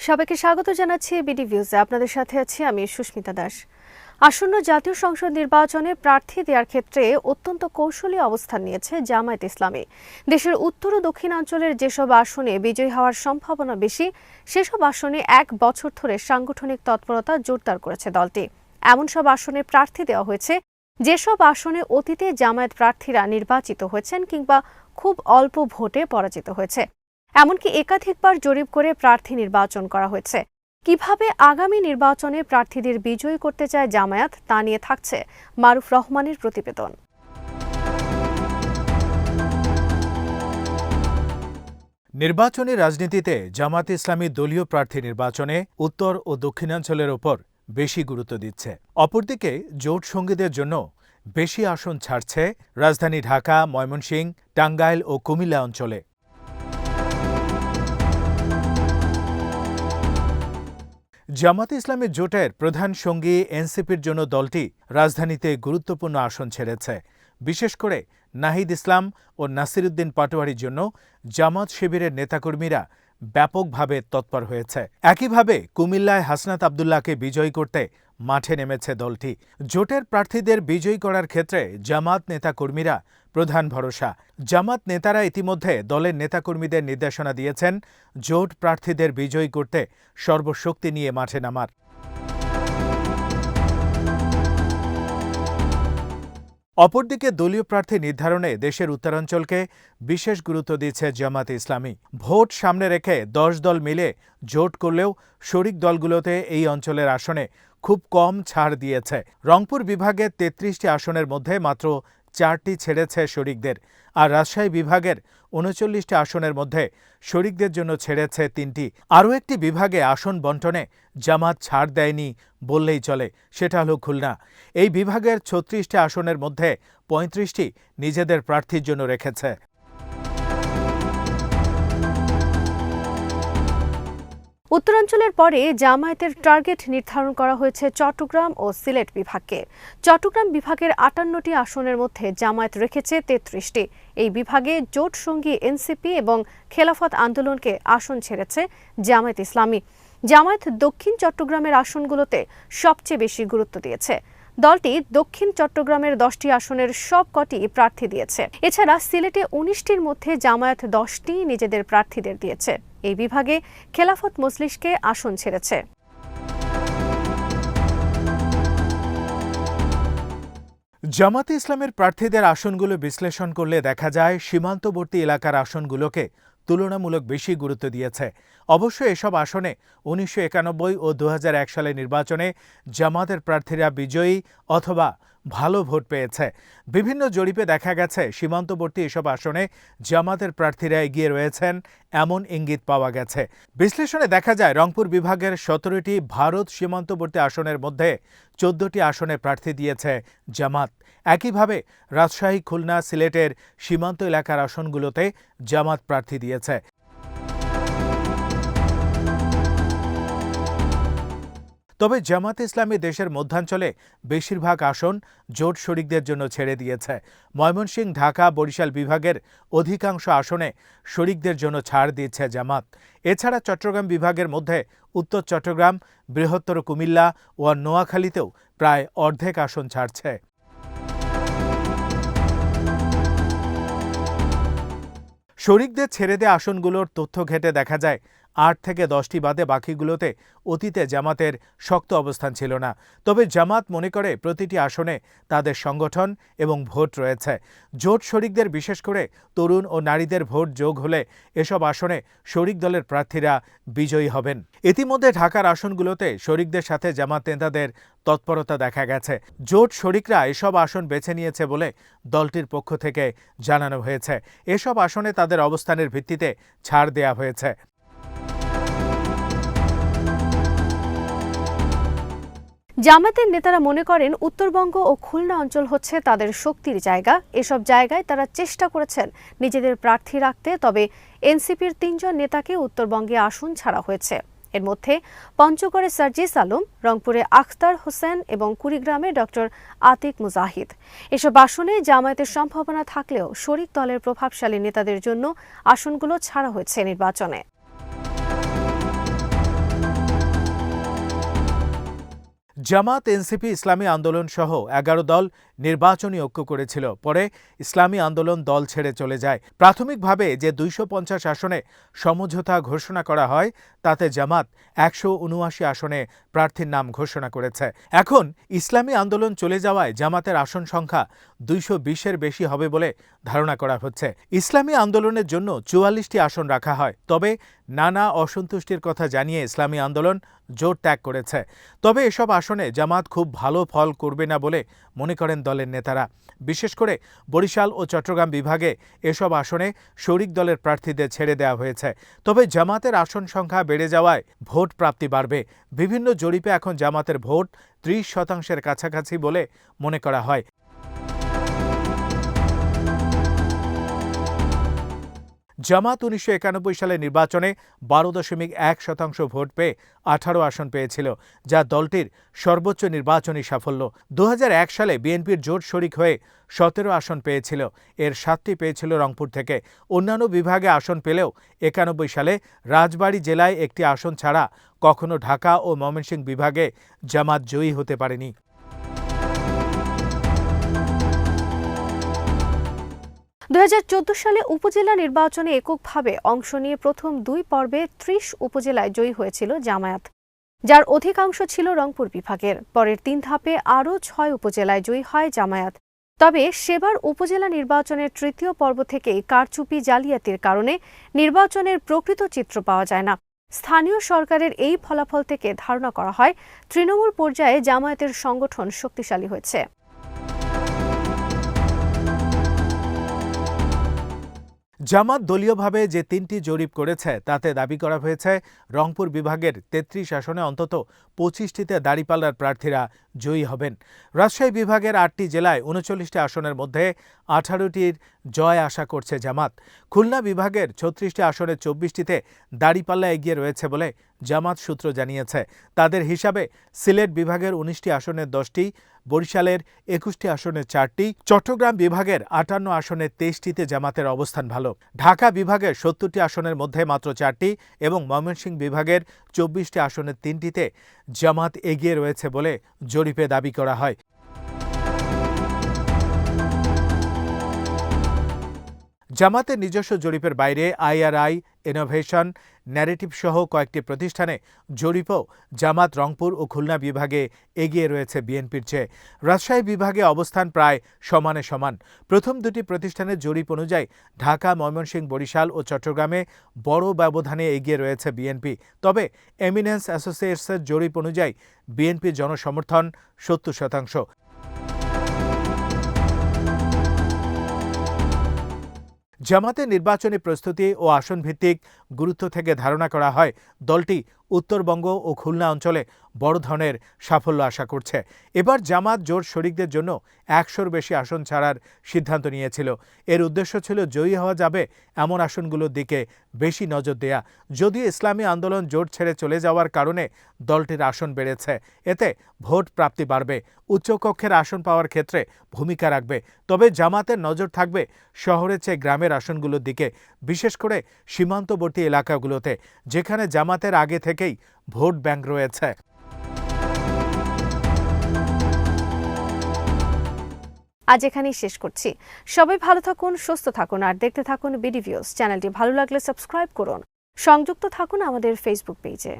সবাইকে স্বাগত জানাচ্ছি বিডি ভিউজে। আপনাদের সাথে আছি আমি সুস্মিতা দাস। আসন্ন জাতীয় সংসদ নির্বাচনে প্রার্থী দেওয়ার ক্ষেত্রে অত্যন্ত কৌশলী অবস্থান নিয়েছে জামায়াত ইসলামী। দেশের উত্তর ও দক্ষিণাঞ্চলের যেসব আসনে বিজয়ী হওয়ার সম্ভাবনা বেশি, সেসব আসনে 1 বছর ধরে সাংগঠনিক তৎপরতা জোরদার করেছে দলটি। এমন সব আসনে প্রার্থী দেওয়া হয়েছে যেসব আসনে অতীতে জামায়াত প্রার্থীরা নির্বাচিত হয়েছেন কিংবা খুব অল্প ভোটে পরাজিত হয়েছে। এমনকি একাধিকবার জরিপ করে প্রার্থী নির্বাচন করা হয়েছে। কিভাবে আগামী নির্বাচনে প্রার্থীদের বিজয়ী করতে চায় জামায়াত, তা নিয়ে থাকছে মারুফ রহমানের প্রতিবেদন। নির্বাচনী রাজনীতিতে জামায়াত ইসলামী দলীয় প্রার্থী নির্বাচনে উত্তর ও দক্ষিণাঞ্চলের ওপর বেশি গুরুত্ব দিচ্ছে। অপরদিকে জোট সঙ্গীদের জন্য বেশি আসন ছাড়ছে রাজধানী ঢাকা, ময়মনসিংহ, টাঙ্গাইল ও কুমিল্লা অঞ্চলে। জামায়াত ইসলামী জোটের প্রধান সঙ্গী এনসিপির জন্য দলটি রাজধানীতে গুরুত্বপূর্ণ আসন ছেড়েছে। বিশেষ করে নাহিদ ইসলাম ও নাসিরউদ্দিন পাটোয়ারির জন্য জামাত শিবিরের নেতাকর্মীরা ব্যাপকভাবে তৎপর হয়েছে। একইভাবে কুমিল্লায় হাসনাত আবদুল্লাহকে বিজয়ী করতে মাঠে নেমেছে দলটি। জোটের প্রার্থীদের বিজয়ী করার ক্ষেত্রে জামাত নেতাকর্মীরা প্রধান ভরসা। জামাত নেতারা ইতিমধ্যে দলের নেতাকর্মীদের নির্দেশনা দিয়েছেন জোট প্রার্থীদের বিজয়ী করতে সর্বশক্তি নিয়ে মাঠে নামার। অপরদিকে দলীয় প্রার্থী নির্ধারণে দেশের উত্তরাঞ্চলকে বিশেষ গুরুত্ব দিচ্ছে জামায়াত ইসলামী। ভোট সামনে রেখে 10 দল মিলে জোট করলেও শরিক দলগুলোতে এই অঞ্চলের আসনে খুব কম ছাড় দিয়েছে। রংপুর বিভাগের 33টি আসনের মধ্যে মাত্র 4টি ছেড়েছে শরিকদের, আর রাজশাহী বিভাগের 39টি আসনের মধ্যে শরিকদের জন্য ছেড়েছে 3টি। আরও একটি বিভাগে আসন বণ্টনে জামাত ছাড় দেয়নি বললেই চলে, সেটা হলো খুলনা। এই বিভাগের 36টি আসনের মধ্যে 35টি নিজেদের প্রার্থীর জন্য রেখেছে। উত্তরাঞ্চলের পরে জামায়াতের টার্গেট নির্ধারণ করা হয়েছে চট্টগ্রাম ও সিলেট বিভাগকে। চট্টগ্রাম বিভাগের 58টি আসনের মধ্যে জামায়াত রেখেছে 33টি। এই বিভাগে জোট সঙ্গী এনসিপি এবং খেলাফত আন্দোলনকে আসন ছেড়েছে জামায়াত ইসলামী। জামায়াত দক্ষিণ চট্টগ্রামের আসনগুলোতে সবচেয়ে বেশি গুরুত্ব দিয়েছে। দলটি দক্ষিণ চট্টগ্রামের 10টি আসনের সবকটি প্রার্থী দিয়েছে। এছাড়া সিলেটে 19টির মধ্যে জামায়াত 10টি নিজেদের প্রার্থীদের দিয়েছে। এই বিভাগে খেলাফত মজলিসকে আসন ছেড়েছে। জামায়াত ইসলামের প্রার্থীদের আসনগুলো বিশ্লেষণ করলে দেখা যায় সীমান্তবর্তী এলাকার আসনগুলোকে তুলনামূলক বেশি গুরুত্ব দিয়েছে। অবশ্য এসব আসনে 1991 ও 2001 সালের নির্বাচনে জামায়াতের প্রার্থীরা বিজয়ী অথবা ভালো ভোট পেয়েছে। বিভিন্ন জরিপে দেখা গেছে সীমান্তবর্তী এসব আসনে জামায়াতের প্রার্থীরা এগিয়ে রয়েছেন, এমন ইঙ্গিত পাওয়া গেছে। বিশ্লেষণে দেখা যায় রংপুর বিভাগের 17টি ভারত সীমান্তবর্তী আসনের মধ্যে 14টি আসনে প্রার্থী দিয়েছে জামাত। একইভাবে রাজশাহী, খুলনা, সিলেটের সীমান্ত এলাকার আসনগুলোতে জামাত প্রার্থী দিয়েছে। তবে জামায়াত ইসলামী দেশের মধ্যাঞ্চলে বেশিরভাগ আসন জোট শরিকদের জন্য ছেড়ে দিয়েছে। ময়মনসিংহ, ঢাকা, বরিশাল বিভাগের অধিকাংশ আসনে শরিকদের জন্য ছাড় দিচ্ছে জামাত। এছাড়া চট্টগ্রাম বিভাগের মধ্যে উত্তর চট্টগ্রাম, বৃহত্তর কুমিল্লা ও নোয়াখালীতেও প্রায় অর্ধেক আসন ছাড়ছে। শরিকদের ছেড়ে দেয়া আসনগুলোর তথ্য ঘেঁটে দেখা যায় 8 থেকে 10টি বাদে বাকিগুলোতে অতীতে জামাতের শক্ত অবস্থান ছিল না। তবে জামাত মনে করে প্রতিটি আসনে তাদের সংগঠন এবং ভোট রয়েছে। জোট শরিকদের, বিশেষ করে তরুণ ও নারীদের ভোট যোগ হলে এসব আসনে শরিক দলের প্রার্থীরা বিজয়ী হবেন। ইতিমধ্যে ঢাকার আসনগুলোতে শরিকদের সাথে জামাত নেতাদের তৎপরতা দেখা গেছে। জোট শরিকরা এসব আসন বেছে নিয়েছে বলে দলটির পক্ষ থেকে জানানো হয়েছে। এসব আসনে তাদের অবস্থানের ভিত্তিতে ছাড় দেয়া হয়েছে। জামায়াতের নেতারা মনে করেন উত্তরবঙ্গ ও খুলনা অঞ্চল হচ্ছে তাদের শক্তির জায়গা। এসব জায়গায় তারা চেষ্টা করেছেন নিজেদের প্রার্থী রাখতে। তবে এনসিপির 3 জন নেতাকে উত্তরবঙ্গে আসন ছাড়া হয়েছে। এর মধ্যে পঞ্চগড়ে সার্জিস আলম, রংপুরে আখতার হোসেন এবং কুড়িগ্রামে ডক্টর আতিক মুজাহিদ। এসব আসনে জামায়াতের সম্ভাবনা থাকলেও শরিক দলের প্রভাবশালী নেতাদের জন্য আসনগুলো ছাড়া হয়েছে নির্বাচনে। জামাত, এনসিপি, ইসলামী আন্দোলন সহ ১১ দল নির্বাচনী ঐক্য করেছিল। পরে ইসলামী আন্দোলন দল ছেড়ে চলে যায়। প্রাথমিকভাবে যে ২৫০ আসনে সমঝোতা ঘোষণা করা হয় তাতে জামাত ১৭৯ আসনে প্রার্থীর নাম ঘোষণা করেছে। এখন ইসলামী আন্দোলন চলে যাওয়ায় জামাতের আসন সংখ্যা ২২০-এর বেশি হবে বলে ধারণা করা হচ্ছে। ইসলামী আন্দোলনের জন্য ৪৪টি আসন রাখা হয়, তবে নানা অসন্তুষ্টির কথা জানিয়ে ইসলামী আন্দোলন জোট ত্যাগ করেছে। তবে এসব আসনে জামাত খুব ভালো ফল করবে না বলে মনে করেন দলের নেতারা। বিশেষ করে বরিশাল ও চট্টগ্রাম বিভাগে এসব আসনে শরিক দলের প্রার্থীদের ছেড়ে দেওয়া হয়েছে। তবে জামাতের আসন সংখ্যা বেড়ে যাওয়ায় ভোট প্রাপ্তি বাড়বে। বিভিন্ন জরিপে এখন জামাতের ভোট ৩০% কাছাকাছি বলে মনে করা হয়। জামাত ১৯৯১ সালে নির্বাচনে ১২.১% ভোট পেয়ে ১৮ আসন পেয়েছিল, যা দলটির সর্বোচ্চ নির্বাচনী সাফল্য। ২০০১ সালে বিএনপির জোট শরিক হয়ে ১৭ আসন পেয়েছিল, এর ৭টি পেয়েছিল রংপুর থেকে। অন্যান্য বিভাগে আসন পেলেও ৯১ সালে রাজবাড়ী জেলায় একটি আসন ছাড়া কখনো ঢাকা ও ময়মনসিংহ বিভাগে জামাত জয়ী হতে পারেনি। ২০১৪ সালে উপজেলা নির্বাচনে এককভাবে অংশ নিয়ে প্রথম ২ পর্বে ৩০ উপজেলায় জয়ী হয়েছিল জামায়াত, যার অধিকাংশ ছিল রংপুর বিভাগের। পরের ৩ ধাপে আরও ৬ উপজেলায় জয়ী হয় জামায়াত। তবে সেবার উপজেলা নির্বাচনের তৃতীয় পর্ব থেকেই কারচুপি, জালিয়াতির কারণে নির্বাচনের প্রকৃত চিত্র পাওয়া যায় না। স্থানীয় সরকারের এই ফলাফল থেকে ধারণা করা হয় তৃণমূল পর্যায়ে জামায়াতের সংগঠন শক্তিশালী হয়েছে। জামাত দলীয়ভাবে যে ৩টি জরিপ করেছে তাতে দাবি করা হয়েছে রংপুর বিভাগের ৩৩ আসনে অন্তত ২৫টিতে দাঁড়িপাল্লার প্রার্থীরা জয়ী হবেন। রাজশাহী বিভাগের ৮টি জেলায় ৩৯টি আসনের মধ্যে ১৮টির জয় আশা করছে জামাত। খুলনা বিভাগের ৩৬টি আসনে ২৪টিতে দাঁড়িপাল্লা এগিয়ে রয়েছে বলে জামাত সূত্র জানিয়েছে। তাদের হিসাবে সিলেট বিভাগের ১৯টি আসনের ১০টি, বরিশালের ২১টি আসনের ৪টি, চট্টগ্রাম বিভাগের ৫৮ আসনের ২৩টিতে জামাতের অবস্থান ভালো। ঢাকা বিভাগের ৭০টি আসনের মধ্যে মাত্র ৪টি এবং ময়মনসিংহ বিভাগের ২৪টি আসনের ৩টিতে জামাত এগিয়ে রয়েছে বলে জরিপে দাবি করা হয়। জামাতের নিজস্ব জরিপের বাইরে আইআরআই, ইনোভেশন, ন্যারেটিভ সহ কয়েকটি প্রতিষ্ঠানে জরিপও জামাত রংপুর ও খুলনা বিভাগে এগিয়ে রয়েছে বিএনপির চেয়ে। রাজশাহী বিভাগে অবস্থান প্রায় সমানে সমান। প্রথম দুটি প্রতিষ্ঠানের জরিপ অনুযায়ী ঢাকা, ময়মনসিংহ, বরিশাল ও চট্টগ্রামে বড় ব্যবধানে এগিয়ে রয়েছে বিএনপি। তবে এমিনেন্স অ্যাসোসিয়েটসের জরিপ অনুযায়ী বিএনপির জনসমর্থন ৭০%। জামাতের নির্বাচনী প্রস্তুতি ও আসনভিত্তিক গুরুত্ব থেকে ধারণা করা হয় দলটি উত্তরবঙ্গ ও খুলনা অঞ্চলে বড় ধরনের সাফল্য আশা করছে। এবার জামাত জোট শরিকদের জন্য ১০০-র বেশি আসন ছাড়ার সিদ্ধান্ত নিয়েছিল। এর উদ্দেশ্য ছিল জয়ী হওয়া যাবে এমন আসনগুলোর দিকে বেশি নজর দেয়া। যদিও ইসলামী আন্দোলন জোট ছেড়ে চলে যাওয়ার কারণে দলটির আসন বেড়েছে, এতে ভোট প্রাপ্তি বাড়বে, উচ্চকক্ষের আসন পাওয়ার ক্ষেত্রে ভূমিকা রাখবে। তবে জামাতের নজর থাকবে শহরের চেয়ে গ্রামের আসনগুলোর দিকে, বিশেষ করে সীমান্তবর্তী এলাকাগুলোতে, যেখানে জামাতের আগে থেকেই ভোট ব্যাংক রয়েছে। আজ এখানেই শেষ করছি। সবাই ভালো থাকুন, সুস্থ থাকুন আর দেখতে থাকুন বিডি ভিউজ। চ্যানেলটি ভালো লাগলে সাবস্ক্রাইব করুন। সংযুক্ত থাকুন আমাদের ফেসবুক পেজে।